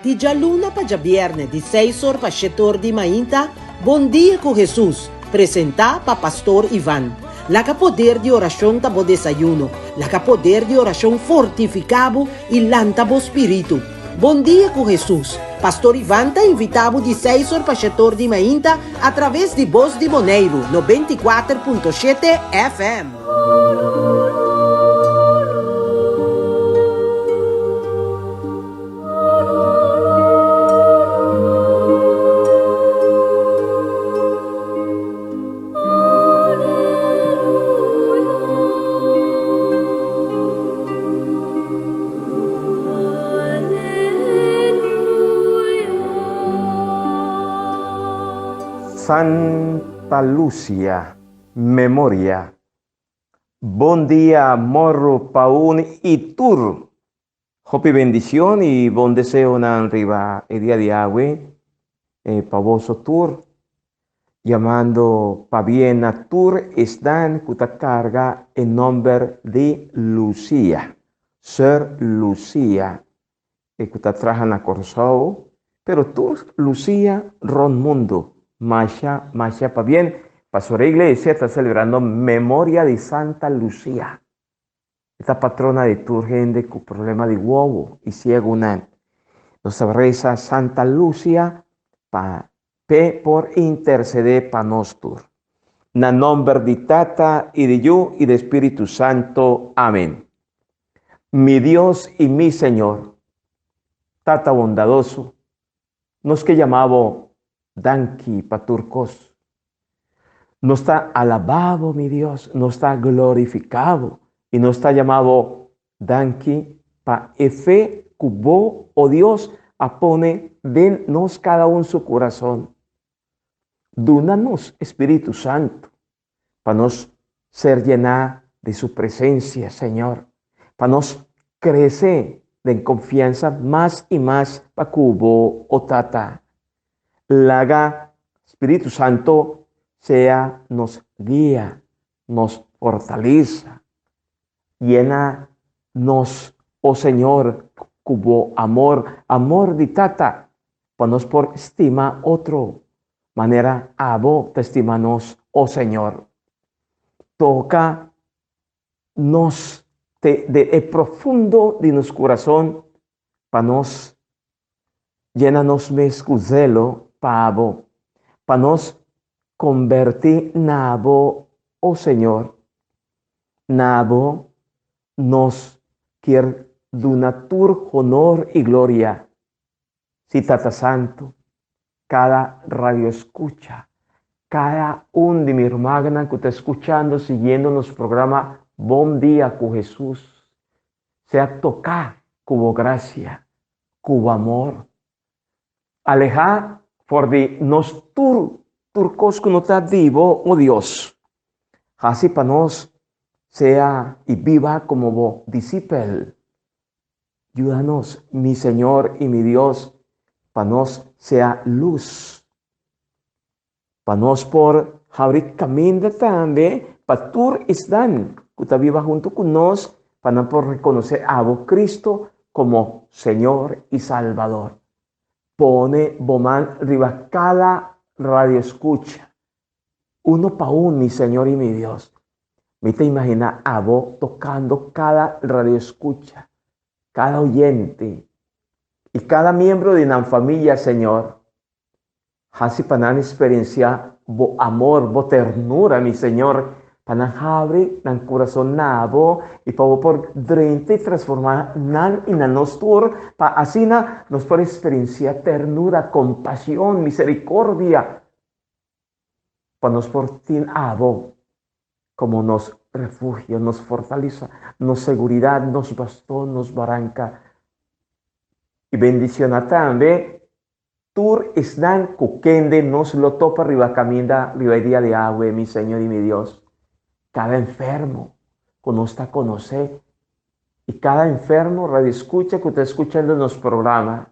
Di già luna pa già viernes, di 6 pa 7 di mainta, Buon dia con Jesús, presenta pa Pastor Iván. La que poder de oración tabo desayuno, la que poder de oración fortificabo y lantabo espíritu. Bom dia com Jesus. Pastor Iván te invitavo de 6 para 7 de mainta a través de Voz de Moneiro, 94.7 FM. Santa Lucia, memoria. Buen día, morro, paún y tur. Hopi bendición y buen deseo en arriba el día de hoy. Pavoso tur. Llamando pa bien a tur están cuta carga en nombre de Lucía. Sir Lucía. Cuta trajan a Corsao. Pero tur Lucía ron mundo. Masha pa bien. Pasó la iglesia está celebrando memoria de Santa Lucía. Esta patrona de tu gente con problema de huevo y ciego una. Nos reza Santa Lucía por interceder para nosotros. Na nombre de Tata y de yo y de Espíritu Santo. Amén. Mi Dios y mi Señor, Tata bondadoso, nos que llamaba Danki paturcos. No está alabado, mi Dios, no está glorificado y no está llamado Danki pa efe cubo o Dios apone de nos cada uno su corazón. Dúnanos Espíritu Santo para nos ser llena de su presencia, Señor, para nos crecer de confianza más y más pa cubo o tata. Laga Espíritu Santo sea nos guía, nos fortaleza, llena nos, oh Señor, cubo amor de tata, panos por estima otro, manera abo te estimanos, oh Señor. Toca nos de profundo de nuestro corazón, panos llénanos mescuzelo, pavo, para nos convertir nabo, oh Señor. Nabo nos quiere donatur honor y gloria. Si Tata Santo, cada radio escucha, cada un de mi hermana que está escuchando, siguiendo nuestro programa Buen Día con Jesús, sea tocar cubo gracia, cubo amor. Aleja por de nos turcos que no está vivo, oh Dios. Así para nos sea y viva como vos, discípulo. Ayúdanos, mi Señor y mi Dios, para nos sea luz. Para nos por abrir camino también, para tur están, que está viva junto con nos, para por reconocer a vos Cristo como Señor y Salvador. Pone bomán arriba cada radio escucha. Uno pa uno, mi Señor y mi Dios. Me te imagina a vos tocando cada radio escucha, cada oyente y cada miembro de una familia, Señor. Así para experiencia bo amor, bo ternura, mi Señor. Para abre el corazón nabo y para por drente transformar nan y nanostur para así nos por experiencia ternura, compasión, misericordia. Para nos por tin abo como nos refugio, nos fortaleza, nos seguridad, nos bastón, nos barranca. Y bendición a también. Tur están cuquende nos lo topa arriba caminda arriba el día de agua, mi Señor y mi Dios. Cada enfermo conozca conocer y cada enfermo radio escucha que usted escuchando en los programas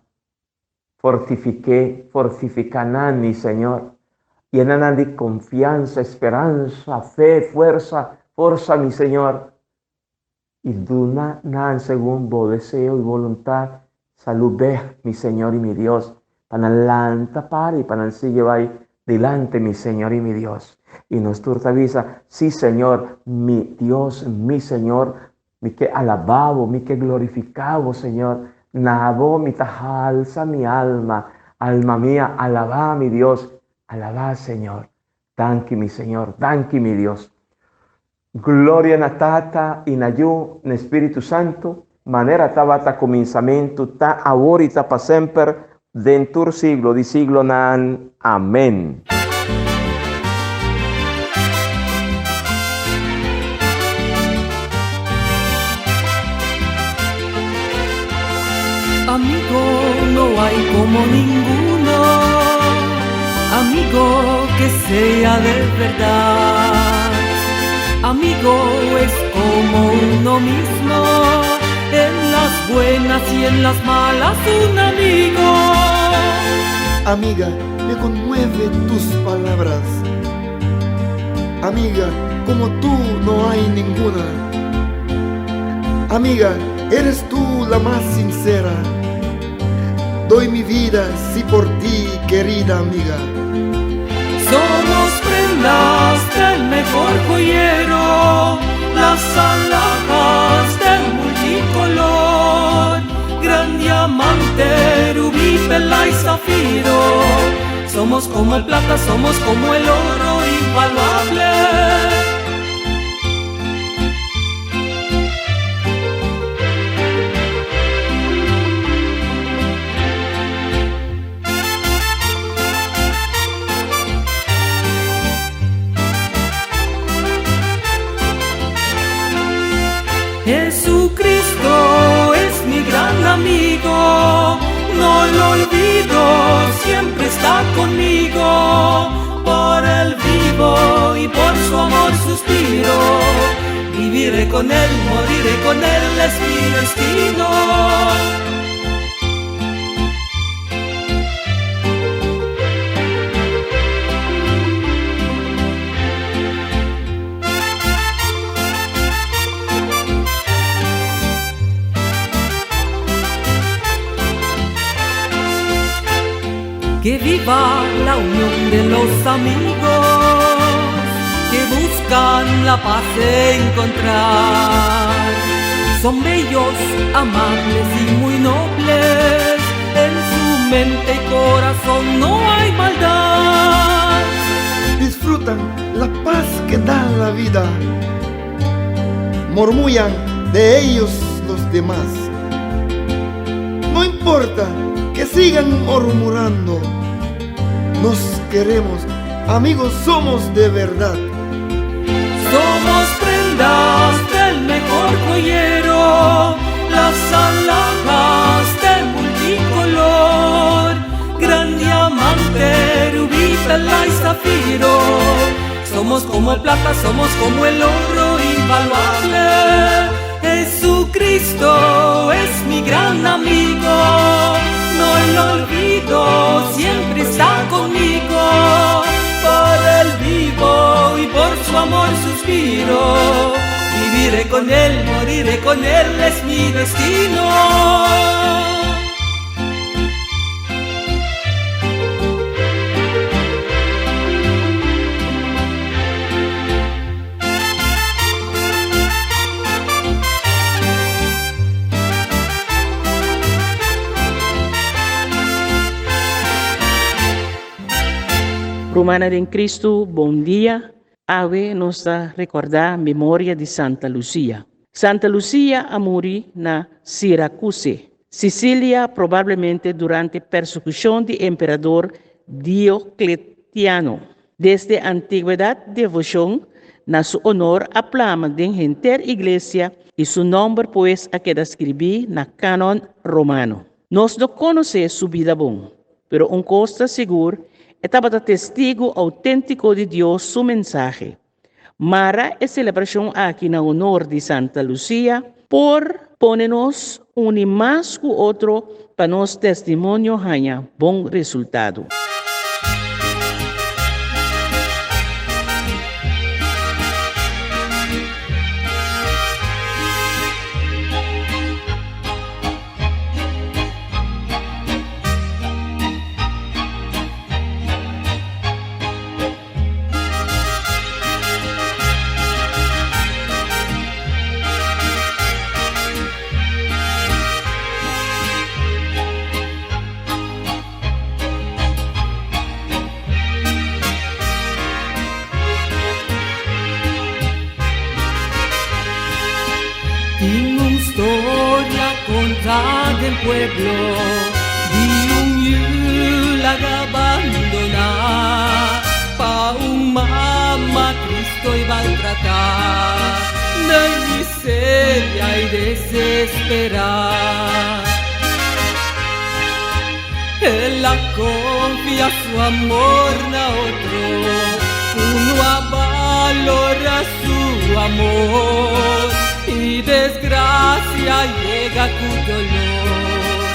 fortifican mi Señor, llenan de confianza, esperanza, fe, fuerza, mi Señor, y duna nan según vos deseo y voluntad Salud ve, mi Señor y mi Dios, panalanta pari, panalsigue vai delante, mi Señor y mi Dios. Y nos turtavisa, sí, Señor, mi Dios, mi Señor, mi que alababo, mi que glorificabo, Señor. Nabo, mi tajalza, mi alma mía, alabá, mi Dios, alabá, Señor. Danki, mi Señor, danki, mi Dios. Gloria na Tata y na Yu, na Espíritu Santo, manera tabata comienzamento, ta ahorita pa sempre, dentur siglo di siglo nan. Amén. Amigo, no hay como ninguno, amigo que sea de verdad. Amigo es como uno mismo, en las buenas y en las malas un amigo. Amiga, me conmueve tus palabras. Amiga, como tú no hay ninguna. Amiga, eres tú la más sincera. Doy mi vida, sí, por ti, querida amiga. Somos prendas del mejor joyero, las alhajas del multicolor, gran diamante, rubí, perla y zafiro. Somos como el plata, somos como el oro invaluable. Jesucristo es mi gran amigo, no lo olvido, siempre está conmigo. Por él vivo y por su amor suspiro, viviré con él, moriré con él, es mi destino. Que viva la unión de los amigos que buscan la paz de encontrar. Son bellos, amables y muy nobles, en su mente y corazón no hay maldad. Disfrutan la paz que da la vida, murmullan de ellos los demás. No importa que sigan murmurando, nos queremos, amigos somos de verdad. Somos prendas del mejor joyero, las alhajas del multicolor, gran diamante, rubí, perla y zafiro. Somos como el plata, somos como el oro invaluable. Jesucristo es mi gran amigo, no lo olvido, siempre está conmigo. Por él vivo y por su amor suspiro, viviré con él, moriré con él, es mi destino. Romana em Cristo, bom dia. Ave nos recordar a memória de Santa Lucia. Santa Lucia morreu na Siracuse, Sicília, provavelmente durante a persecução do imperador Diocletiano. Desde a antiguidade, devoção na seu honor aclama dentro da igreja e seu nome, pois, a queda escrito na canon romano. Nós não conhecemos sua vida bom, pero costa seguro estava testigo autêntico de Deus, sua mensagem. Mara é celebração aqui na honor de Santa Lucia por ponernos um mais que o outro para nosso testemunho ganhar bom resultado. pueblo di un la abandona pa un mamá Cristo iba a tratar de miseria y desesperar. Él la confía su amor na otro, uno valora su amor y desgracia llega tu dolor,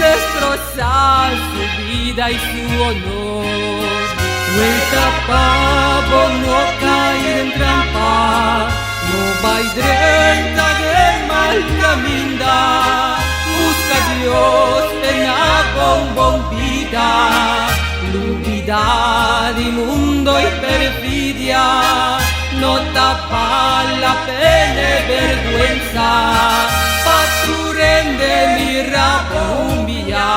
destrozar su vida y su honor. Vuelta pavo, no caer en trampa, no vai drenta del mal camina. Busca a Dios en la vida, luvidad y mundo y perfidia, no tapa la pena y vergüenza, paturen de mi rabumbia.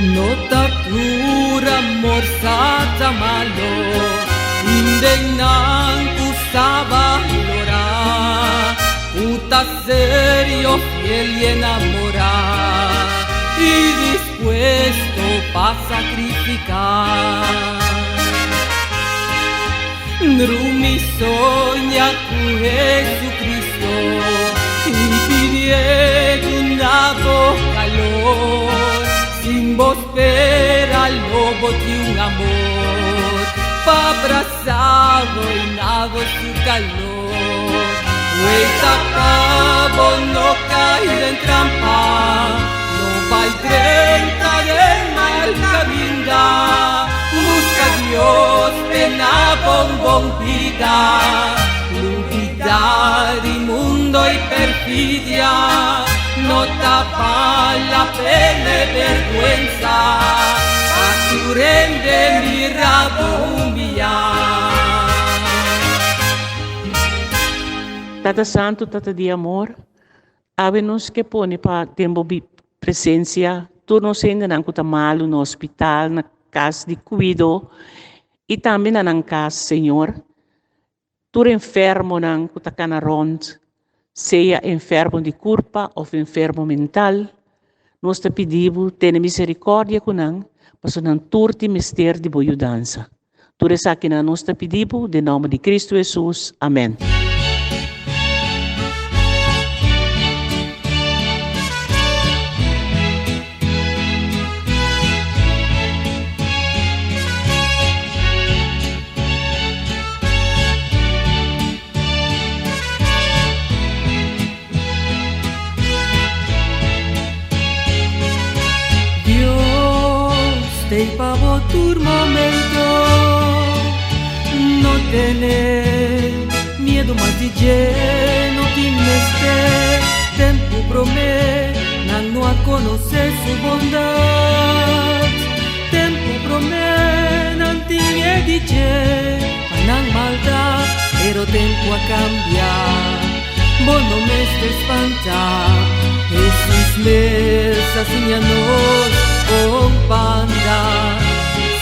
No tapura morsata malo, indennan kusaba lora, puta serio, fiel y enamorada, y dispuesto pa' sacrificar. Drumi soña con Jesucristo, y pide una voz calor, sin vos espera el lobo de un amor, pa' abrazado y nado su calor. Vuelta pavo, no caer en trampa, no vai drenta del mal camina. Busca a Dios en la vida, luvidad y mundo y perfidia, no tapa la pena y vergüenza, paturen de mi rabumbia. Tata Santo, Tata de amor, hábenos que pone para tempo presencia, tu nos ainda não cuta malo no hospital, na casa de cuido, e também na casa, Senhor. Tu enfermo não cuta canaront, seja enfermo de corpo ou enfermo mental, nós te pedimos, tenha misericórdia com nós, para não turte mistério de boa dança. Tudo isso aqui nós te pedimos, em nome de Cristo Jesus. Amém. Te pavo tu momento, no tener miedo más de lleno, tienes tempo promet, no a conocer su bondad, tempo promet, no tiene dice, no maldad, pero tempo a cambiar, vos no me espantar, Jesús me enseñanos. Companda,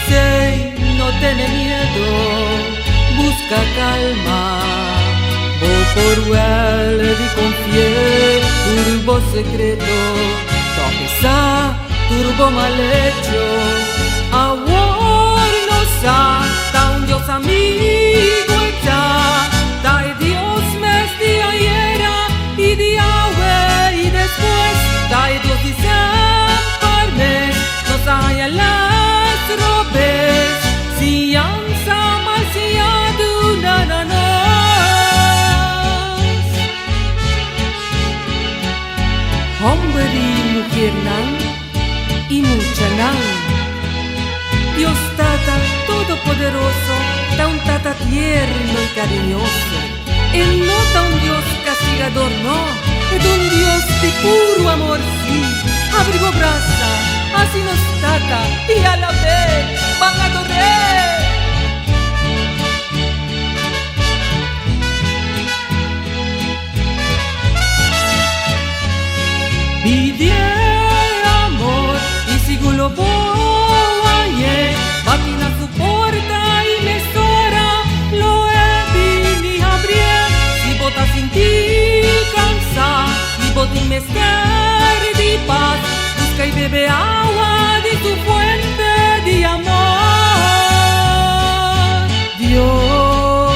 sei, no tiene miedo, busca calma, vos por él de confiar, turbo secreto, toquesa, turbo mal hecho, ahora no sa, un Dios amigo está, da Dios me día y era, y día y después, da Dios dice. Saya las robes, si ansa mal si adunananos. Hombre y mujer nan, y mucha nan. Dios Tata Todopoderoso, da un tierno y cariñoso. Él no es un Dios castigador, no. Es un Dios de puro amor, sí. Abrigo brasa, así nos trata y a la vez van a correr. Pide amor y sigo lo voy, máquina su porta y me sora, lo he vini abrir, si bota sin ti cansa, y boti me estar de paz, busca y bebe agua de tu fuente de amor. Dios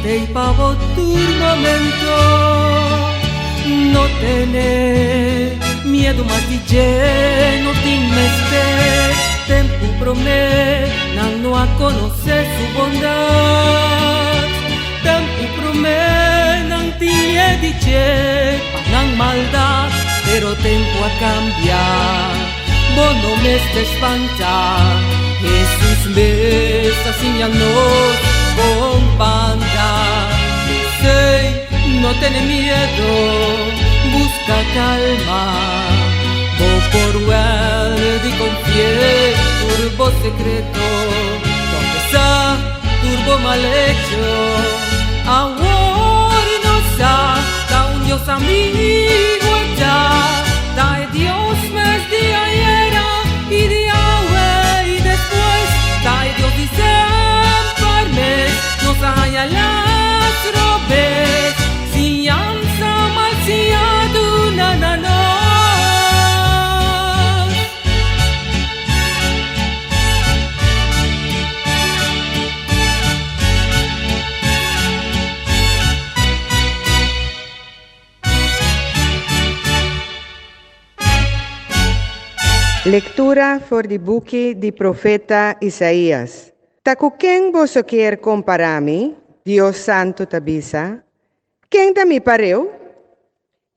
te pavo tu momento, no tener miedo más di lleno ti me esté, tempo promet, no a conocer su bondad, tempo promet, nan tiene dice, nan maldad, pero tempo a cambiar, vos no me estés espantar, Jesús me está señalando con banda, sé, no tiene miedo, busca calma, vos por well di confie, turbo secreto, donde está turbo mal hecho, ahora no está un Dios amigo ya, da Dios mes de ayer y de ahora y después, da Dios dice par mes, nos haya las robes, si ansa mal si aduna na na. Lectura for the book di profeta Isaías. Taku ken boso quer comparami, Dios santo tabisa, quem da mi pareu?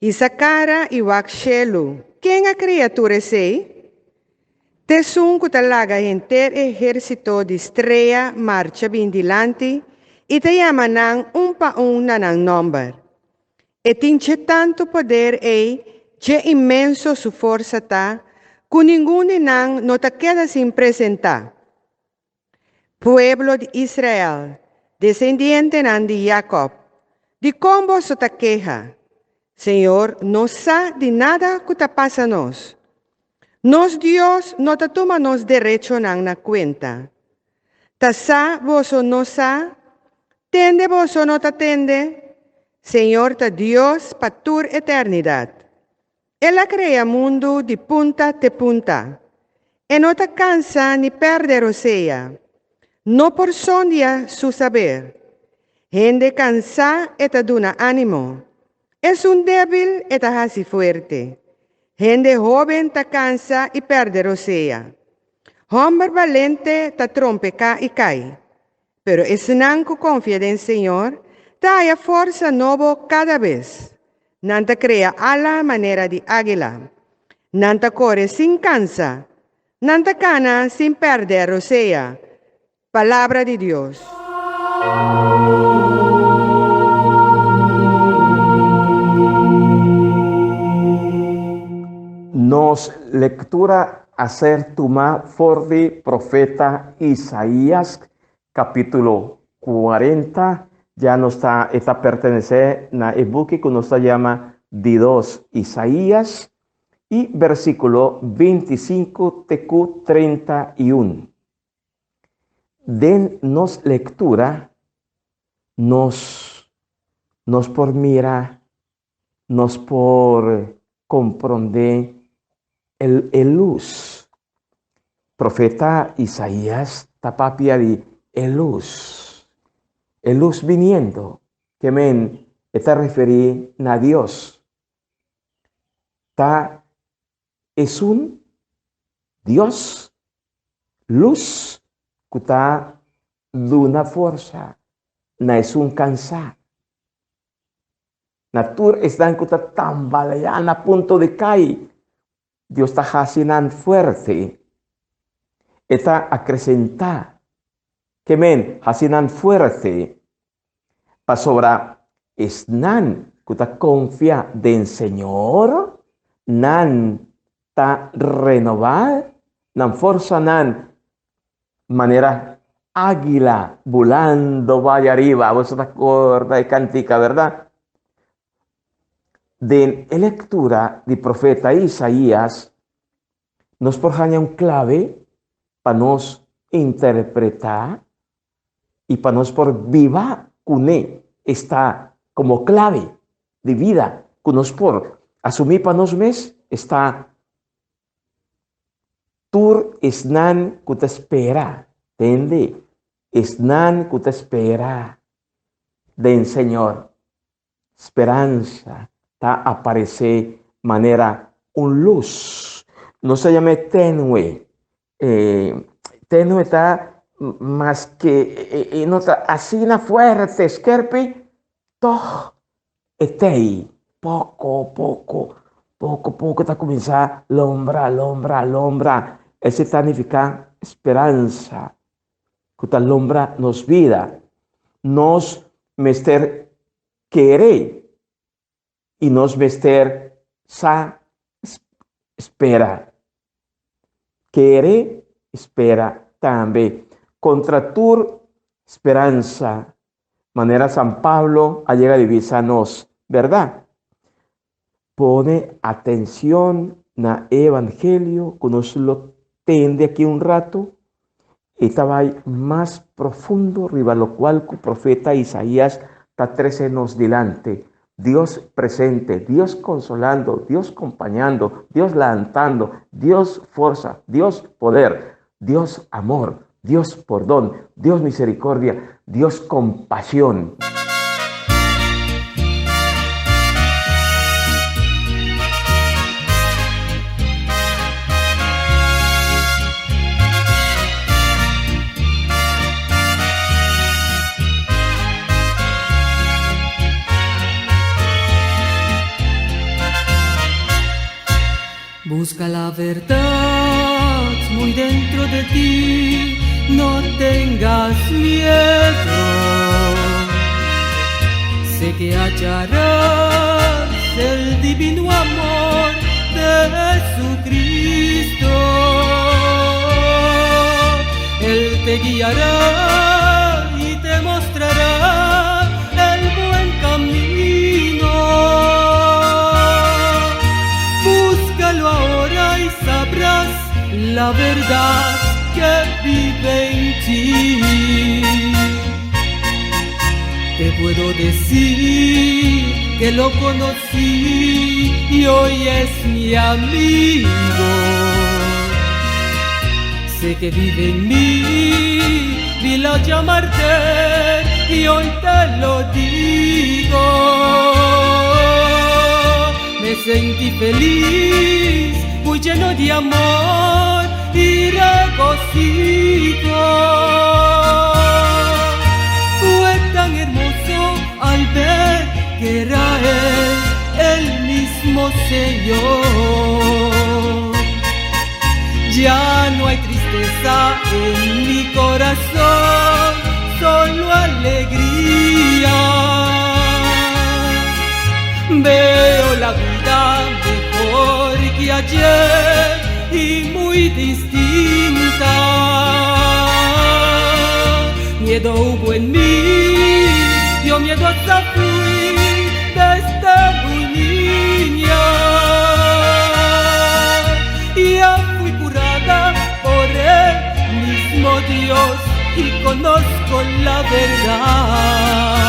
Isakara e wakshelu, quem a criatura sei? Tesun kutalaga enter exército de estrella marcha bindilante e te yamanang pa nanang number. E tinche tanto poder je imenso su força ta, que ninguém não te queda sem presentar. Pueblo de Israel, descendiente de Jacob, de como se te queja, Senhor, não sabe de nada que te passa a nós. Nos Deus não te toma nos direito na conta. Te sa vos não sa, tende vos não te tende, Senhor te Deus para tua eternidade. Ela crea mundo de punta a punta, e não te cansa ni perder o sea, não por sondia su saber. Gente cansa e te duna ánimo, es un débil e te hace fuerte. Gente joven te cansa e perder o sea. Hombre valente te trompe e cai, pero es nanco confia en Señor, te haya fuerza novo cada vez. Nanta crea a la manera de águila. Nanta corre sin cansa. Nanta cana sin perder o sea. Palabra de Dios. Nos lectura hacer tuma for the profeta Isaías, capítulo 40. Ya no está pertenece na ebuque que nos llama Didos Isaías y versículo 25 TQ 31. Den nos lectura, nos por mira, nos por comprender el luz. Profeta Isaías tapapia de el luz. El luz viniendo, que men está referí a Dios. Ta es un Dios, luz, que está de una fuerza, na es un cansar. Natur está en que está tambaleando a punto de caer. Dios está haciendo fuerte. Está acrecentar. que men hasinan fuerte pasobra es nan kuta confía den Señor, nan ta renovar, nan forza nan manera águila volando vaya arriba. Vos te acordáis de cantica, ¿verdad? De lectura del profeta Isaías nos porjaña un clave para nos interpretar y para nos por viva cune está como clave de vida que nos por asumir para nos mes está tur esnan que te espera, ¿entiende? Esnan que te espera del Señor. Esperanza ta aparece manera un luz. No se llame tenue. Tenue está más que no está así na fuerte, esquerpe, todo estei poco está comenzar lombra. Ese significa esperanza. Que tal lombra nos vida, nos mester querer y nos mester sa espera. Querer, espera también. Contra tu esperanza, manera San Pablo a llegar a divisarnos, ¿verdad? Pone atención na evangelio, que nos lo tende aquí un rato, y estaba ahí más profundo, arriba lo cual el profeta Isaías está 13 nos delante. Dios presente, Dios consolando, Dios acompañando, Dios levantando, Dios fuerza, Dios poder, Dios amor, Dios perdón, Dios misericordia, Dios compasión. Busca la verdad muy dentro de ti, no tengas miedo. Sé que hallarás el divino amor de Jesucristo. Él te guiará y te mostrará el buen camino. Búscalo ahora y sabrás la verdad que vive en ti. Te puedo decir que lo conocí y hoy es mi amigo. Sé que vive en mí, vilo llamarte y hoy te lo digo. Me sentí feliz, muy lleno de amor y regocijo. Fue tan hermoso al ver que era Él, el mismo Señor. Ya no hay tristeza en mi corazón, solo alegría. Veo la vida mejor que ayer y muy distinta. Miedo hubo en mí, yo miedosa fui desde muy niña. Y ya fui curada por el mismo Dios y conozco la verdad.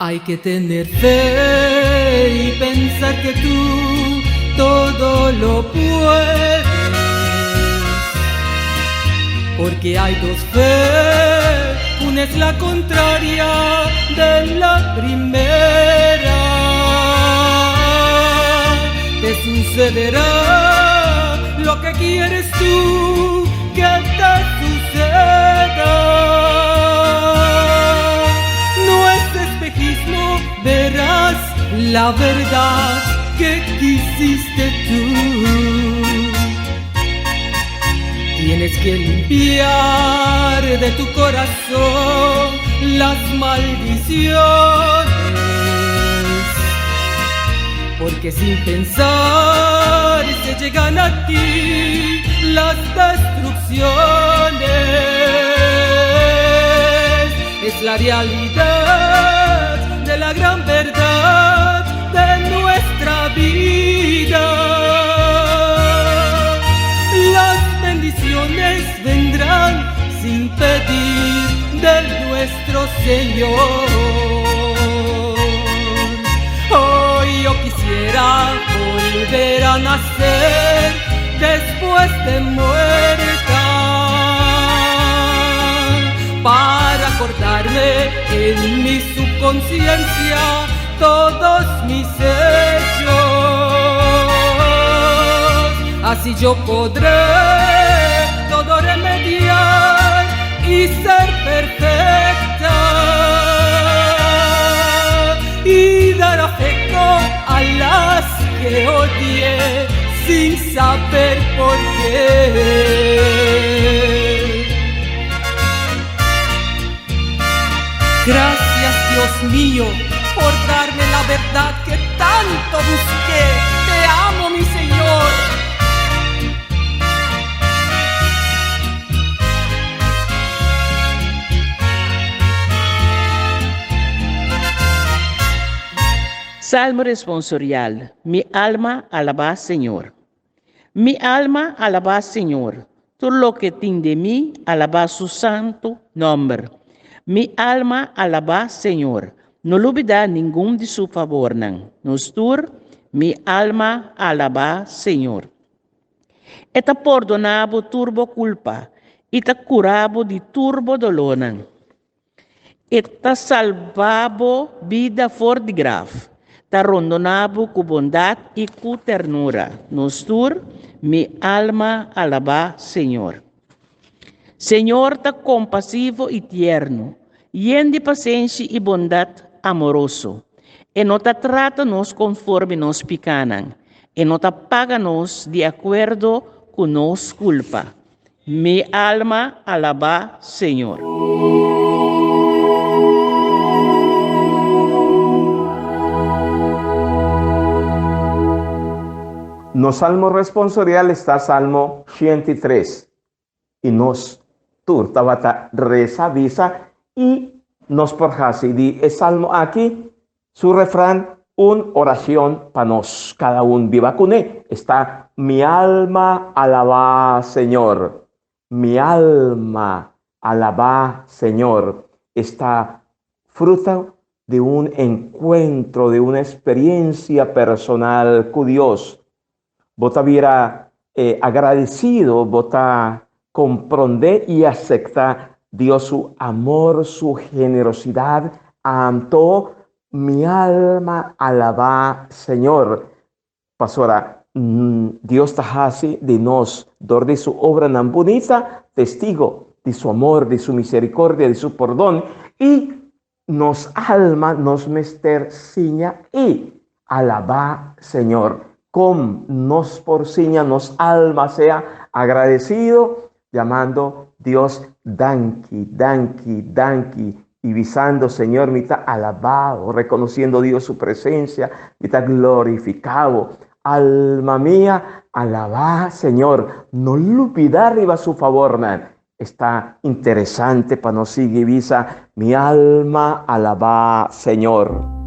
Hay que tener fe y pensar que tú todo lo puedes, porque hay dos fe, una es la contraria de la primera. que sucederá lo que quieres tú que te suceda. No es espejismo, verás la verdad que quisiste tú. Tienes que limpiar de tu corazón las maldiciones, porque sin pensar se llegan a ti las destrucciones. Es la realidad de la gran verdad de nuestra vida. Las bendiciones vendrán sin pedir de nuestro Señor. Hoy yo quisiera volver a nacer después de muerta, para acordarme en mi subconsciencia todos mis hechos. Así yo podré todo remediar y ser perfecta, y dar afecto a las que odié sin saber por qué. Gracias, Dios mío, por darme la verdad que tanto busqué. Te amo, mi Señor. Salmo responsorial. Mi alma alaba Señor. Mi alma alaba Señor. Todo lo que tiene de mí alaba su santo nombre. Mi alma alaba Señor. No olvida ningún de su favor. Nostur, mi alma alaba Señor. Eta perdonabo turbo culpa. Eta curabo de turbo dolor. Eta salvabo vida for de grave. Ta rondonabo com bondade e com ternura. Nostur, mi alma alaba Senhor. Senhor ta compassivo e tierno, lleno de paciência e bondade amoroso. E não ta trata nos conforme nos picanan. E não ta paga nos de acordo com nos culpa. Mi alma alaba Senhor. No salmo responsorial está Salmo 103. Y nos turtabata reza visa y nos porjasi. Di el salmo aquí, su refrán, un oración para nos. Cada un viva con él. Está mi alma alaba Señor. Mi alma alaba Señor. Está fruto de un encuentro, de una experiencia personal con Dios. Vota viera agradecido, vota comprender y aceptar Dios su amor, su generosidad. Anto mi alma alaba Señor. Pastora, Dios está así de nos, dor de su obra tan bonita, testigo de su amor, de su misericordia, de su perdón. Y nos alma, nos mester ciña y alaba Señor. Con nos por ciña, nos alma sea agradecido, llamando Dios danki, danki, danki, y visando Señor, mitad alabado, reconociendo Dios su presencia, mitad glorificado. Alma mía, alaba Señor, no olvidar arriba su favor, man. Está interesante para nos seguir visa, mi alma alaba Señor.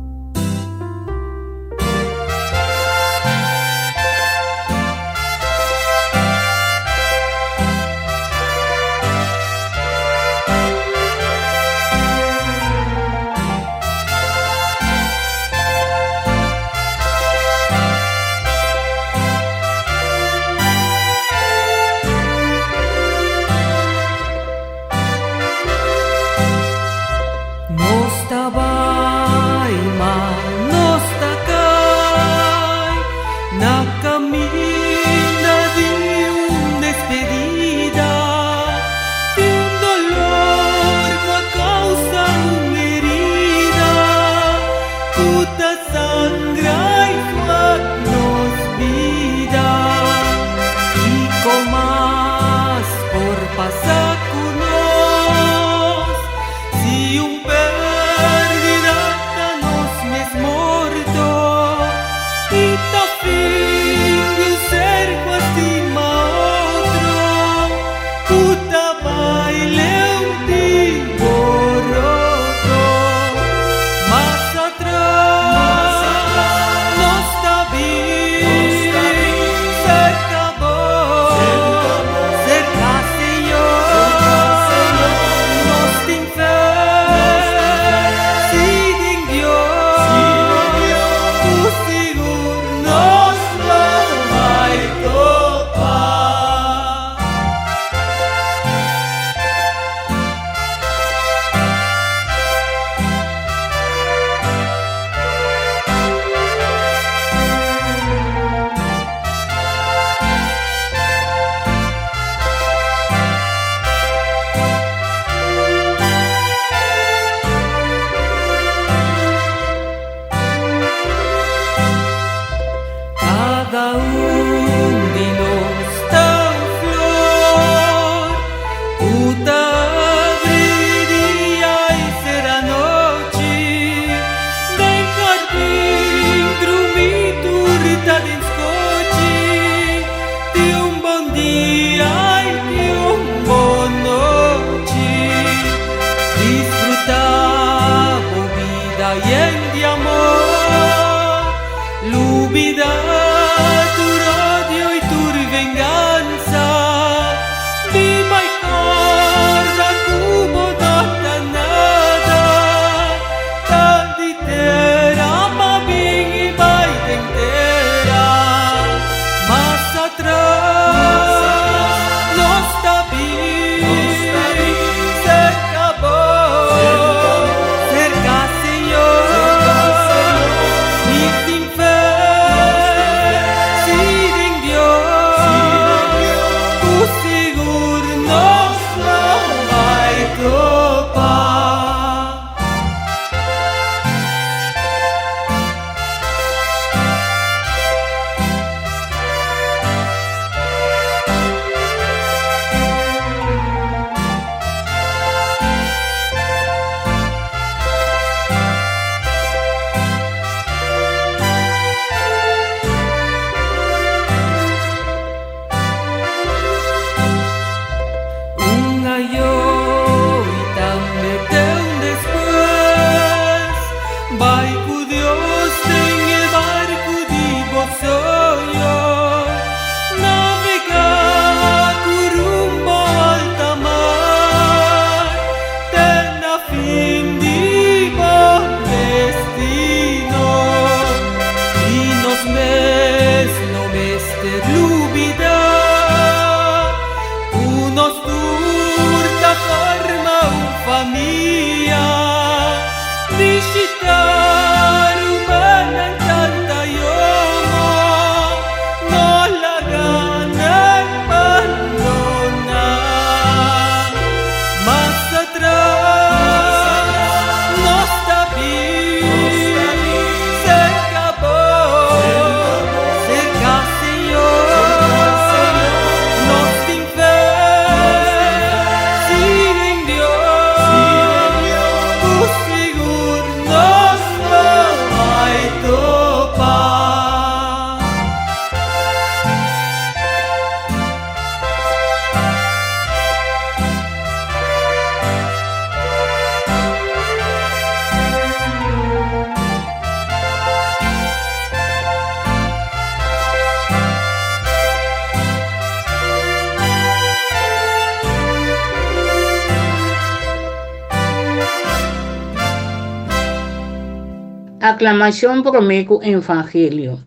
Aclamación por medio evangelio.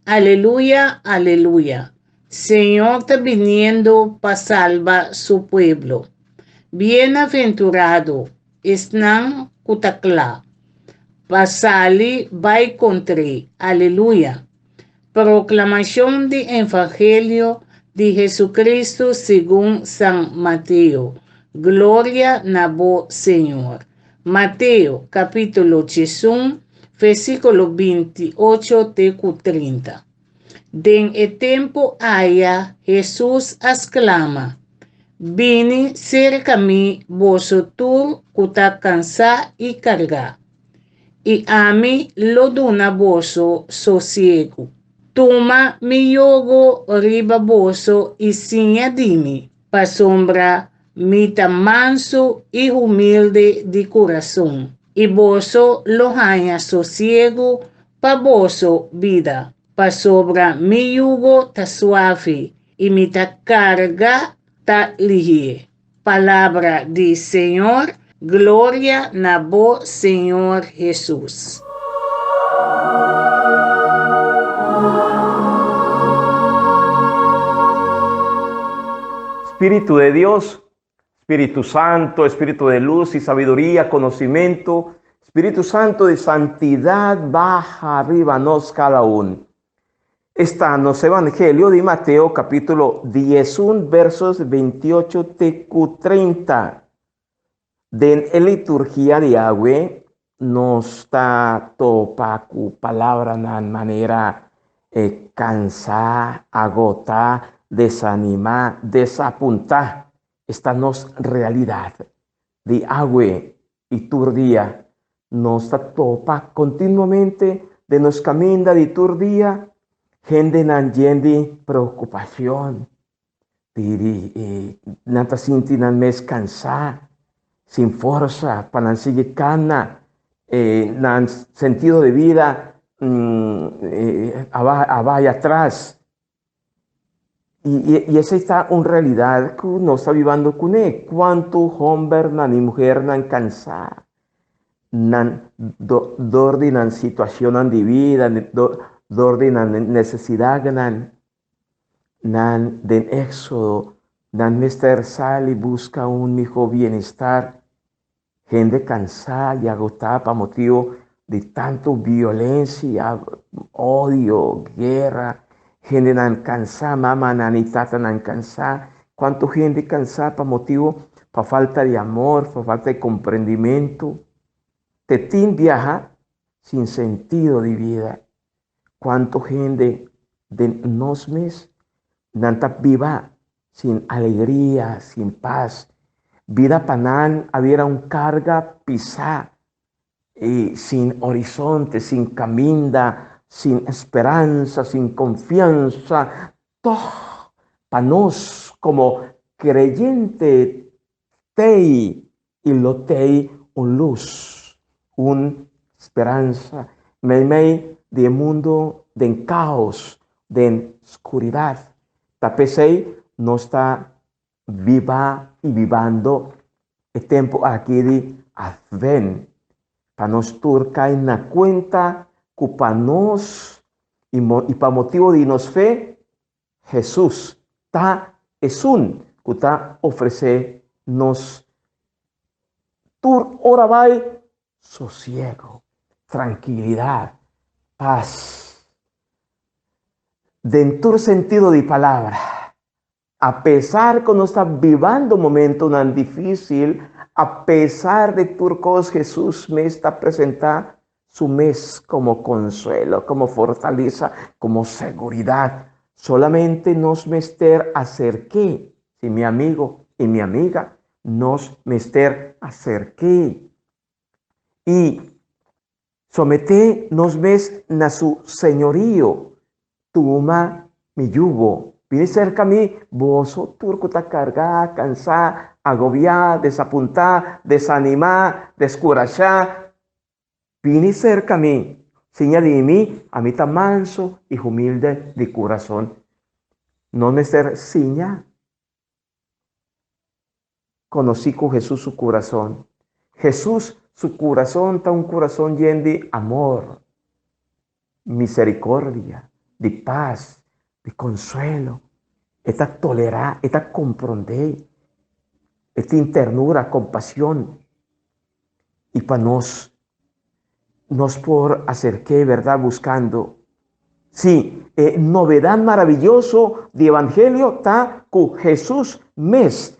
Aleluya, aleluya. Señor está viniendo para salvar su pueblo. Bienaventurado están kutacla. Pasali vai contre. Aleluya. Proclamación del evangelio de Jesucristo según San Mateo. Gloria a vos, Señor. Mateo, capítulo 1, versículo 28 a 30. Den el tiempo haya, Jesús exclama: vine cerca a mí vosotros que está cansado y cargado, y a mí lo dona voso sosiego. Toma mi yogo riba voso y siña dimi, pa sombra mi tan manso y humilde de corazón, y voso lo haya sosiego pa voso vida, pa sobra mi yugo ta suave y mi ta carga ta ligere. Palabra del Señor, gloria a vos, Señor Jesús. Espíritu de Dios, Espíritu Santo, Espíritu de luz y sabiduría, conocimiento, Espíritu Santo de santidad, baja arriba nos cada uno. Está en los Evangelio de Mateo, capítulo 11, versos 28 a 30. De la liturgia de Yahweh nos está topa cu palabra en manera cansar, agotar, desanimar, desapuntar. Esta nos realidad de Yahweh y tu día nos está topa continuamente de nos camina de tu día. Gente nan yendi preocupación, nanta sinti nan mes cansar, sin fuerza, para nan sigue cana, nan sentido de vida vaya atrás. Y esa está una realidad que uno está viviendo con él. ¿Cuánto hombre y mujer nan cansar, nan dordi nan situación de vida, dordi nan necesidad nan den éxodo, nan mister sal y busca un mejor bienestar. Gente cansada y agotada por motivo de tanto violencia, odio, guerra. Gente nan cansada, mamá nan y tata nan cansada. Cuánto gente cansada por motivo, por falta de amor, por falta de comprendimiento. Tetín viaja sin sentido de vida. Cuánto gente de nos mes nanta viva sin alegría, sin paz. Vida panan había un carga pisar sin horizonte, sin caminda, sin esperanza, sin confianza. Todo para nos como creyente tei y lo tei un luz, una esperanza. Mei de mundo de caos, de oscuridad. Tapesei no está viva y vivando el tiempo aquí de Advent. Para nos turca en la cuenta que para nos y para motivo de nos fe, Jesús ta es un que ta ofrece nos tur ora vai sosiego, tranquilidad, paz. Dentro del sentido de palabra, a pesar que no está viviendo un momento tan difícil, a pesar de turcos, Jesús me está presentando su mes como consuelo, como fortaleza, como seguridad. Solamente nos mester acerqué, si mi amigo y mi amiga, nos mester acerqué. Y somete nos ves na su señorío, toma mi yugo. Viene cerca a mí, vos, turco, ta cargada, cansada, agobiada, desapuntada, desanimada, descurachada. Viene cerca a mí, señal de mí, a mí tan manso y humilde de corazón. No me ser señal. Conocí con Jesús su corazón. Jesús, su corazón, está un corazón lleno de amor, misericordia, de paz, de consuelo, esta tolerar, esta comprender, esta ternura, compasión. Y para nos por acerqué, ¿verdad? Buscando. Sí, novedad maravilloso de evangelio está con Jesús mes.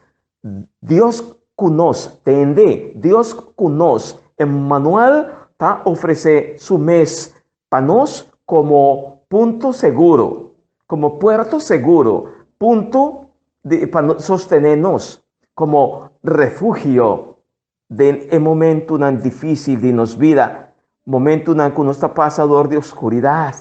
Dios conoce, tende, Dios conoce. Emmanuel está ofrece su mes para nos como punto seguro, como puerto seguro, punto para sostenernos, como refugio de momento tan difícil de nos vida, momento en que uno está pasador de oscuridad,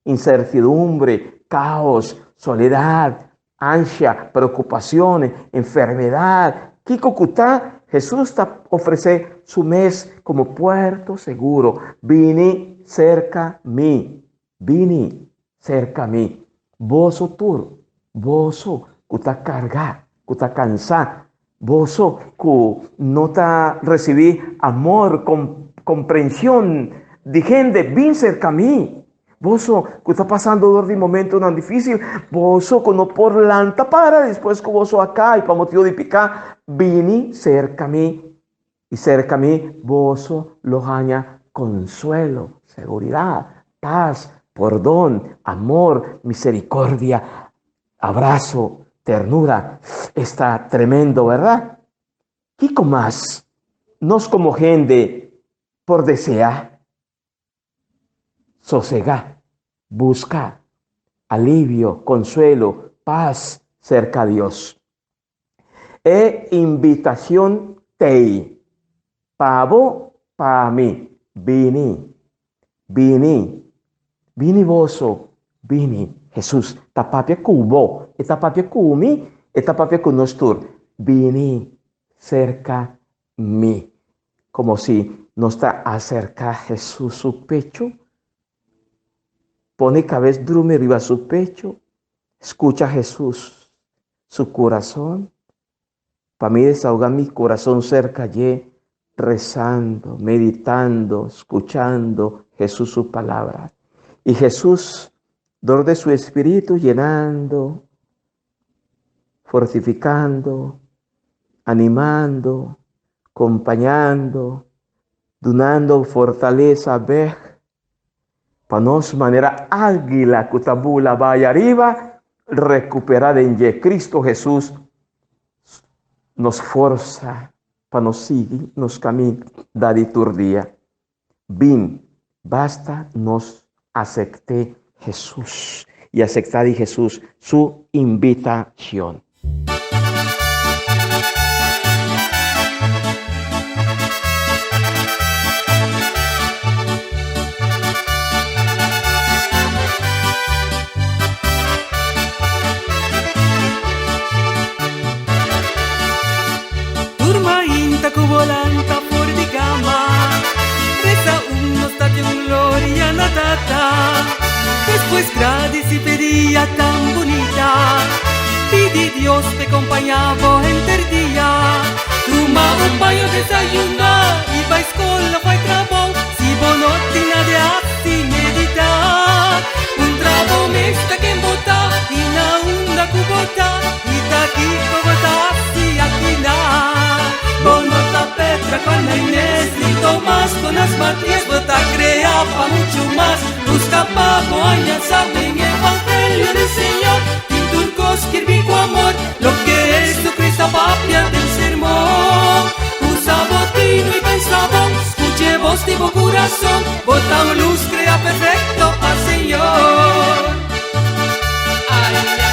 incertidumbre, caos, soledad, ansia, preocupaciones, enfermedad. Kiko Kutá, Jesús te ofrece su mes como puerto seguro. Vini cerca mí, vini cerca mí. Boso tur, boso Kutá carga, Kutá cansá, boso ku no te recibí amor, comprensión de gente, vin cerca mí. Boso, que está pasando por un momento tan difícil, boso, que no por lanta para, después que boso acá y para motivo de picar, vini cerca a mí, y cerca a mí, boso, lojaña, consuelo, seguridad, paz, perdón, amor, misericordia, abrazo, ternura. Está tremendo, ¿verdad? ¿Qué más? Nos como gente por desear, sosegar, buscar alivio, consuelo, paz cerca a Dios. Invitación tei, pavo pa mí, vini voso, vini, Jesús, tapapia cubo, tapapia cumi, tapapia con nostur, vini cerca mí, como si nos está acerca Jesús su pecho. Pone cabeza drume arriba su pecho, escucha a Jesús, su corazón. Para mí desahogar mi corazón cerca allí, rezando, meditando, escuchando Jesús su palabra. Y Jesús, dor de su espíritu, llenando, fortificando, animando, acompañando, donando fortaleza, ver. Para nos manera águila que tabula vaya arriba, recuperada en Cristo Jesús, nos forza para nos seguir, nos camina da liturgia. Bin, basta nos acepte Jesús y aceptar de Jesús su invitación. Volanta fuori di cama, resta uno stadio en gloria natata, después gratis y pedía tan bonita, pidi Dios te acompañaba en día, toma un baño desayuna y va a escuela fai trabajo, si bonottina de así medita, un trabajo mesta que embota, y na onda cubota, y taqui cubota así aquí na. Bonota Petra, Juana Inés y Tomás, con las Matías, Bota crea pa' mucho más. Busca papo, aña, saben evangelio del Señor. Tinturcos, kirbico amor, lo que es Jesucristo, papia del sermón. Usa botino y pensaba, escuche voz tipo corazón. Bota luz, crea perfecto al Señor. Ay, ay, ay.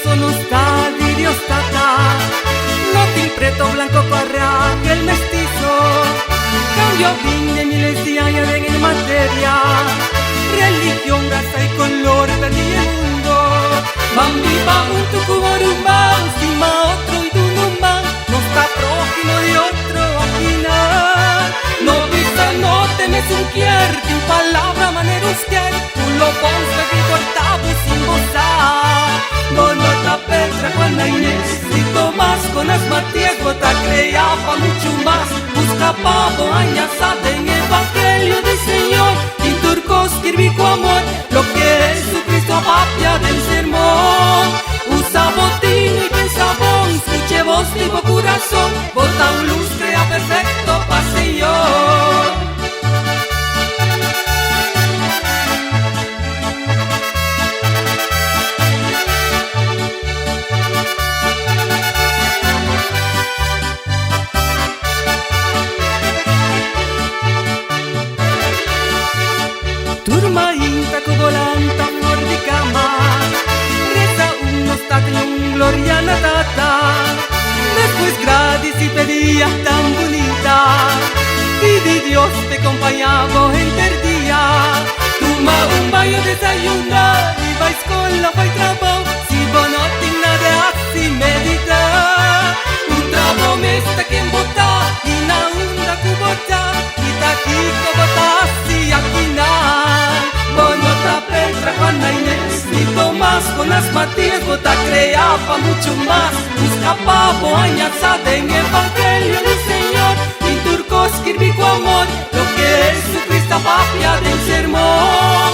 Sono stati Dio stata, noti il preto blanco correa que el mestizo, cambio vinde miles de años en materia, religión, raza y color perdí el mundo, mambi va un tucuborumba, estima otro y tú no man, no está prójimo de otro aquí nada, no visa, no temes un quierte, palabra, Petra, Juana Inés y Tomás, con las Matías, bota creaba mucho más. Busca pavo, añasada en Evangelio del Señor. Y turco escribí con amor lo que Jesucristo apapia del sermón. Usa botín y pensabón, escuche voz tipo corazón. Bota un luz, crea perfecto, pase yo. Turma inta con volanta fuori di cama, reza uno stato y un gloria natata. Después gratis y pedía tan bonita, pidi Dios te acompañaba el día. Toma un baño, desayuna y vais con la fai trabajo. Si vos no tienes nada así medita, un trabo me está que embota y na onda cubota y taquico bota así aquí na. Bonota Petra, Juana Inés y Tomás, con las Matías, bota creaba mucho más. Busca pavo, añasada en Evangelio del Señor. Y turco escribí con amor lo que Jesucristo papia del sermón.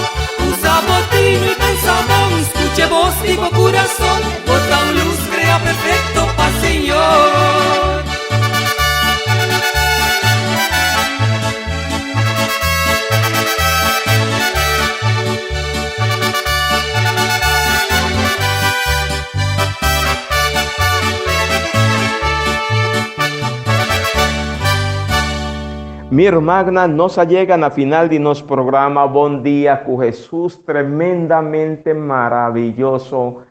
Usa botín y pensabón, escuche voz tipo corazón. Bota un luz, crea perfecto pa' Señor. Mi hermana, nos allegan a final de nuestro programa Buen Día con Jesús, tremendamente maravilloso.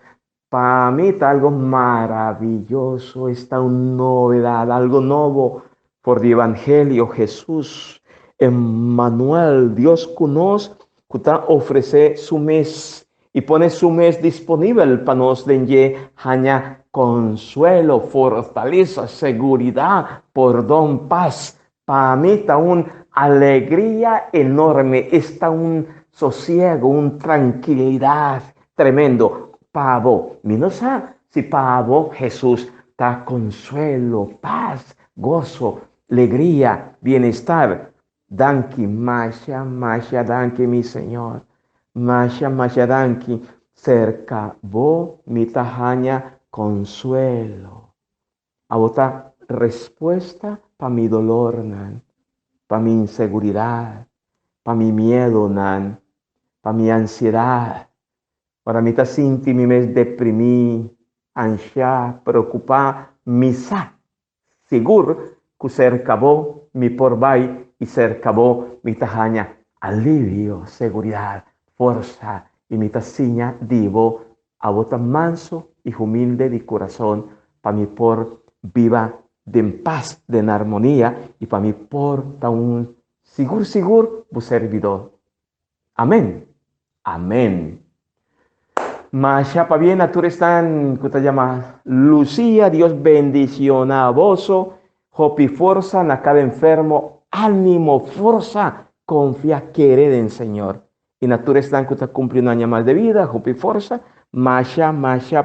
Para mí está algo maravilloso, está una novedad, algo nuevo por el Evangelio. Jesús, Emmanuel, Dios con nos, que ofrece su mes y pone su mes disponible para nos denye hanya consuelo, fortaleza, seguridad, perdón, paz. Para mí está una alegría enorme, está un sosiego, una tranquilidad tremendo. Pavo, mi no sabe si pavo Jesús está consuelo, paz, gozo, alegría, bienestar. Danki, Masha, Masha, danki mi Señor. Masha, Masha, danki, cerca vos mi tajaña consuelo. A votar respuesta para mi dolor, para mi inseguridad, para mi miedo, para mi ansiedad. Para mí está sinti mi mes deprimí, ansia, preocupar, misa. Seguro que cerca vos mi porbay y cerca vos mi tajaña alivio, seguridad, fuerza y mi taciña divo a vota manso y humilde de corazón para mi por viva de en paz, de en armonía y para mi porta un sigur bu servidor. Amén. Amén. Masha pa bien tú están que te llama Lucía, Dios bendiciona a vos, hopi fuerza na cada enfermo, ánimo, fuerza, confía, quiere en Señor. Y na tú están que te cumple un año más de vida, hopi fuerza, Masha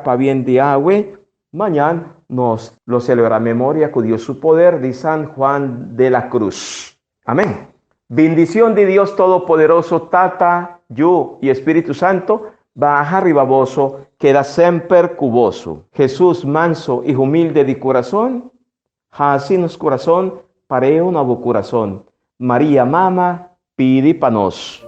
pa bien de agua, mañana nos lo celebra memoria con Dios su poder de San Juan de la Cruz. Amén. Bendición de Dios Todopoderoso, Tata, yo y Espíritu Santo, baja ribaboso, queda siempre cuboso. Jesús manso y humilde de corazón, así nos corazón, pareo un nuevo corazón. María mama, pide pa nos.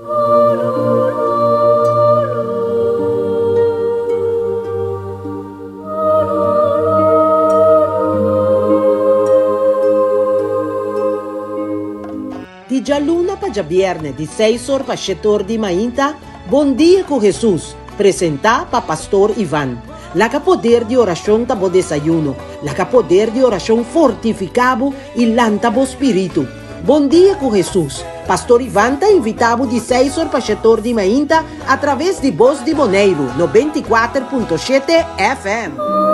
Di già luna pa già vierne, di 6 ore pa 7 ore di mainta, Buon Dia con Jesús, presenta pa Pastor Iván. La que poder de oración tabo desayuno, la que poder de oración fortificabo y lantabo espíritu. Buen Dia con Jesús. Pastor Iván te invitavo di 6 ore pa 7 ore di mainta a través de Voz de Boneiro, no 24.7 FM.